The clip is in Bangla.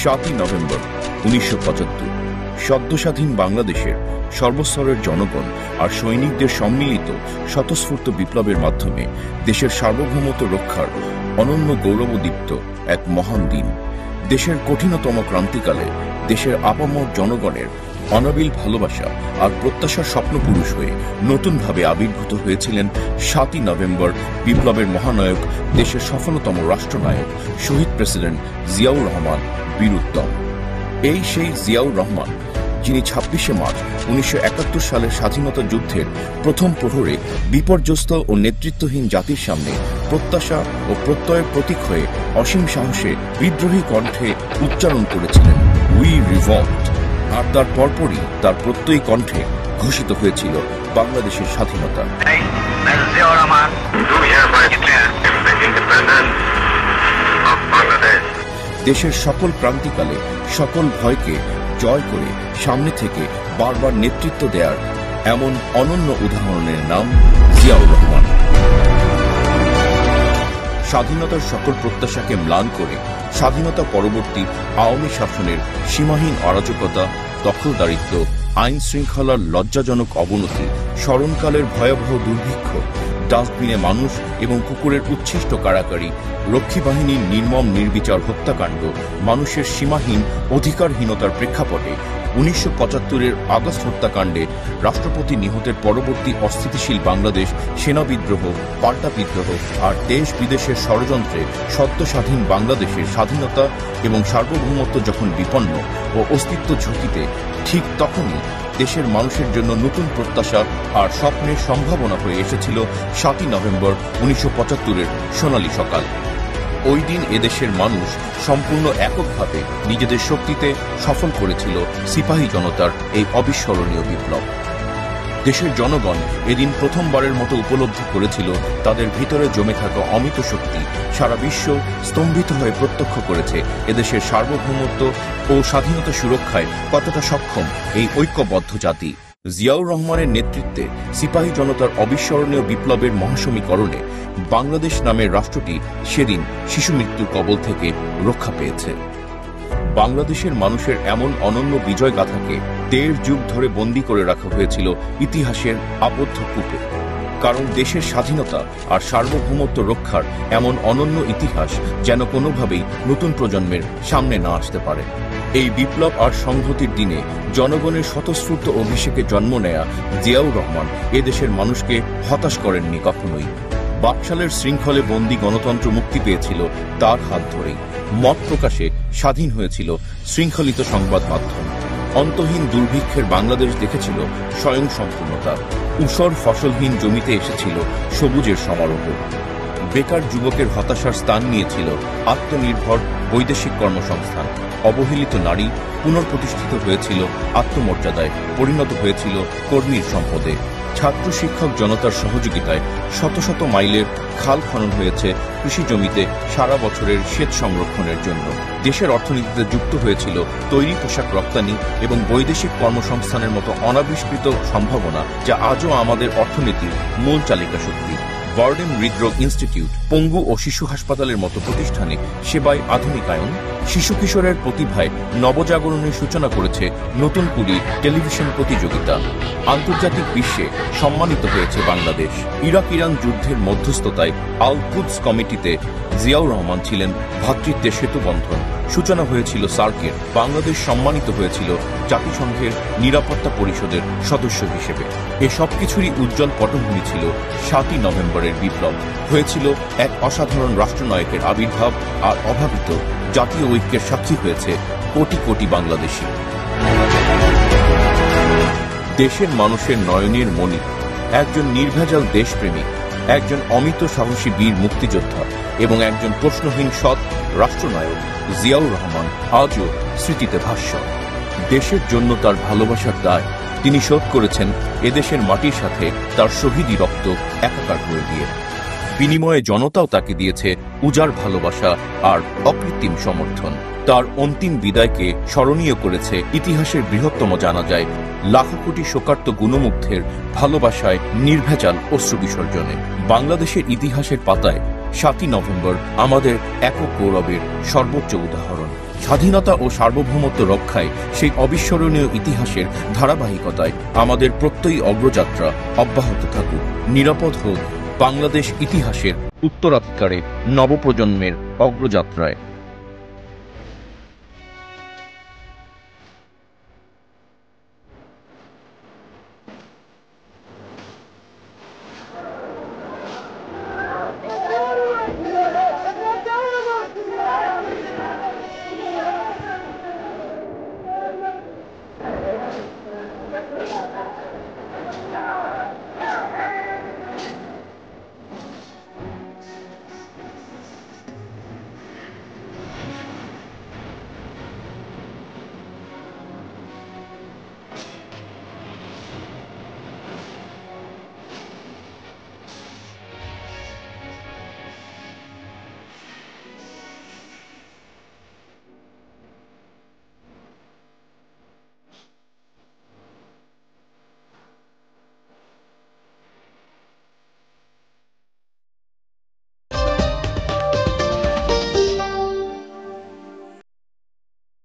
7ই নভেম্বর 1975 সদ্যস্বাধীন বাংলাদেশের সর্বস্তরের জনগণ আর সৈনিকদের সম্মিলিত স্বতঃস্ফূর্ত বিপ্লবের মাধ্যমে দেশের সার্বভৌমত্ব রক্ষার অনন্য গৌরবোদ্দীপ্ত এক মহান দিন। দেশের কঠিনতম ক্রান্তিকালে দেশের আপামর জনগণের অনাবিল ভালোবাসা আর প্রত্যাশার স্বপ্নপুরুষ হয়ে নতুনভাবে আবির্ভূত হয়েছিলেন 7ই নভেম্বর বিপ্লবের মহানায়ক, দেশের সফলতম রাষ্ট্রনায়ক, শহীদ প্রেসিডেন্ট জিয়াউর রহমান বীর উত্তম। এই সেই জিয়াউর রহমান যিনি 26শে মার্চ 1971 সালের স্বাধীনতা যুদ্ধের প্রথম প্রহরে বিপর্যস্ত ও নেতৃত্বহীন জাতির সামনে প্রত্যাশা ও প্রত্যয়ের প্রতীক হয়ে অসীম সাহসে বিদ্রোহী কণ্ঠে উচ্চারণ করেছিলেন উই রিভল্ট। আর তার পরপরই তার প্রত্যয়ী কণ্ঠে ঘোষিত হয়েছিল বাংলাদেশের স্বাধীনতা। দেশের সকল ক্রান্তিকালে সকল ভয়কে জয় করে সামনে থেকে বারবার নেতৃত্ব দেওয়ার এমন অনন্য উদাহরণের নাম জিয়াউর রহমান। স্বাধীনতার সকল প্রত্যাশাকে ম্লান করে স্বাধীনতা পরবর্তী আওয়ামী শাসনের সীমাহীন অরাজকতা, দখলদারিত্ব, আইন শৃঙ্খলার লজ্জাজনক অবনতি, স্মরণকালের ভয়াবহ দুর্ভিক্ষ, ডাস্টবিনে মানুষ এবং কুকুরের উচ্ছিষ্ট কারাকারি, রক্ষী বাহিনীর নির্মম নির্বিচার হত্যাকাণ্ড, মানুষের সীমাহীন অধিকারহীনতার প্রেক্ষাপটে 1975-এর আগস্ট হত্যাকাণ্ডে রাষ্ট্রপতি নিহতের পরবর্তী অস্থিতিশীল বাংলাদেশ, সেনা বিদ্রোহ, পাল্টা বিদ্রোহ আর দেশ বিদেশের ষড়যন্ত্রে সদ্য স্বাধীন বাংলাদেশের স্বাধীনতা এবং সার্বভৌমত্ব যখন বিপন্ন ও অস্তিত্ব ঝুঁকিতে, ঠিক তখনই দেশের মানুষের জন্য নতুন প্রত্যাশা আর স্বপ্নের সম্ভাবনা হয়ে এসেছিল 7ই নভেম্বর 1975-এর সোনালী সকাল। ওই দিন এদেশের মানুষ সম্পূর্ণ এককভাবে নিজেদের শক্তিতে সফল করেছিল সিপাহী জনতার এই অবিস্মরণীয় বিপ্লব। দেশের জনগণ এদিন প্রথমবারের মতো উপলব্ধি করেছিল তাদের ভিতরে জমে থাকা অমিত শক্তি সারা বিশ্ব স্তম্ভিত হয়ে প্রত্যক্ষ করেছে এদেশের সার্বভৌমত্ব ও স্বাধীনতা সুরক্ষায় কতটা সক্ষম এই ঐক্যবদ্ধ জাতি। জিয়াউর রহমানের নেতৃত্বে সিপাহী জনতার অবিস্মরণীয় বিপ্লবের মহাসমীকরণে বাংলাদেশ নামের রাষ্ট্রটি সেদিন শিশু মৃত্যুর কবল থেকে রক্ষা পেয়েছে। বাংলাদেশের মানুষের এমন অনন্য বিজয় গাথাকে 1.5 যুগ ধরে বন্দী করে রাখা হয়েছিল ইতিহাসের আবদ্ধ কূপে। কারণ দেশের স্বাধীনতা আর সার্বভৌমত্ব রক্ষার এমন অনন্য ইতিহাস যেন কোনোভাবেই নতুন প্রজন্মের সামনে না আসতে পারে। এই বিপ্লব আর সংহতির দিনে জনগণের স্বতঃস্ফূর্ত অভিষেকে জন্ম নেয়া জিয়াউর রহমান এদেশের মানুষকে হতাশ করেননি কখনোই। বাকশালের শৃঙ্খলে বন্দী গণতন্ত্র মুক্তি পেয়েছিল তার হাত ধরেই। মত প্রকাশে স্বাধীন হয়েছিল শৃঙ্খলিত সংবাদ মাধ্যম। অন্তহীন দুর্ভিক্ষের বাংলাদেশ দেখেছিল স্বয়ংসম্পূর্ণতা। ঊষর ফসলহীন জমিতে এসেছিল সবুজের সমারোহ। বেকার যুবকের হতাশার স্থান নিয়েছিল আত্মনির্ভর বৈদেশিক কর্মসংস্থান। অবহেলিত নারী পুনঃপ্রতিষ্ঠিত হয়েছিল আত্মমর্যাদায়, পরিণত হয়েছিল কর্মীর সম্পদে। ছাত্র শিক্ষক জনতার সহযোগিতায় শত শত মাইলের খাল খনন হয়েছে কৃষি জমিতে সারা বছরের সেচ সংরক্ষণের জন্য। দেশের অর্থনীতিতে যুক্ত হয়েছিল তৈরি পোশাক রপ্তানি এবং বৈদেশিক কর্মসংস্থানের মতো অনাবিষ্কৃত সম্ভাবনা, যা আজও আমাদের অর্থনীতির মূল চালিকা শক্তি। বারডেম হৃদরোগ ইনস্টিটিউট, পঙ্গু ও শিশু হাসপাতালের মতো প্রতিষ্ঠানে সেবায় আধুনিকায়ন, শিশু কিশোরের প্রতিভায় নবজাগরণের সূচনা করেছে নতুন কুড়ি টেলিভিশন প্রতিযোগিতা। আন্তর্জাতিক বিশ্বে সম্মানিত হয়েছে বাংলাদেশ। ইরাক ইরান যুদ্ধের মধ্যস্থতায় আল কুদস কমিটিতে জিয়াউর রহমান ছিলেন ভ্রাতৃত্বের সেতুবন্ধন। সূচনা হয়েছিল সার্কের। বাংলাদেশ সম্মানিত হয়েছিল জাতিসংঘের নিরাপত্তা পরিষদের সদস্য হিসেবে। এ সবকিছুরই উজ্জ্বল পটভূমি ছিল 7ই নভেম্বরের বিপ্লব। হয়েছিল এক অসাধারণ রাষ্ট্রনায়কের আবির্ভাব, আর অভাবিত জাতীয় ঐক্যের সাক্ষী হয়েছে কোটি কোটি বাংলাদেশী। দেশের মানুষের নয়নের মণি, একজন নির্ভেজাল দেশপ্রেমিক, একজন অমিত সাহসী বীর মুক্তিযোদ্ধা এবং একজন প্রশ্নহীন সৎ রাষ্ট্রনায়ক জিয়াউর রহমান আজও স্মৃতিতে ভাস্বর। দেশের জন্য তার ভালোবাসার দায় তিনি শোধ করেছেন এদেশের মাটির সাথে তার শহীদি রক্ত একাকার করে দিয়ে। বিনিময়ে জনতাও তাকে দিয়েছে উজাড় ভালোবাসা আর অকৃত্রিম সমর্থন। তার অন্তিম বিদায়কে স্মরণীয় করেছে ইতিহাসের বৃহত্তম জানাজায় লাখো কোটি শোকার্ত গুণমুগ্ধের ভালোবাসায় নির্ভেজাল অশ্রু বিসর্জনে। বাংলাদেশের ইতিহাসের পাতায় 7ই নভেম্বর আমাদের একক গৌরবের সর্বোচ্চ উদাহরণ। স্বাধীনতা ও সার্বভৌমত্ব রক্ষায় সেই অবিস্মরণীয় ইতিহাসের ধারাবাহিকতায় আমাদের প্রত্যয়ী অগ্রযাত্রা অব্যাহত থাকুক। নিরাপদ হোক বাংলাদেশ ইতিহাসের উত্তরাধিকারে নবপ্রজন্মের অগ্রযাত্রায়।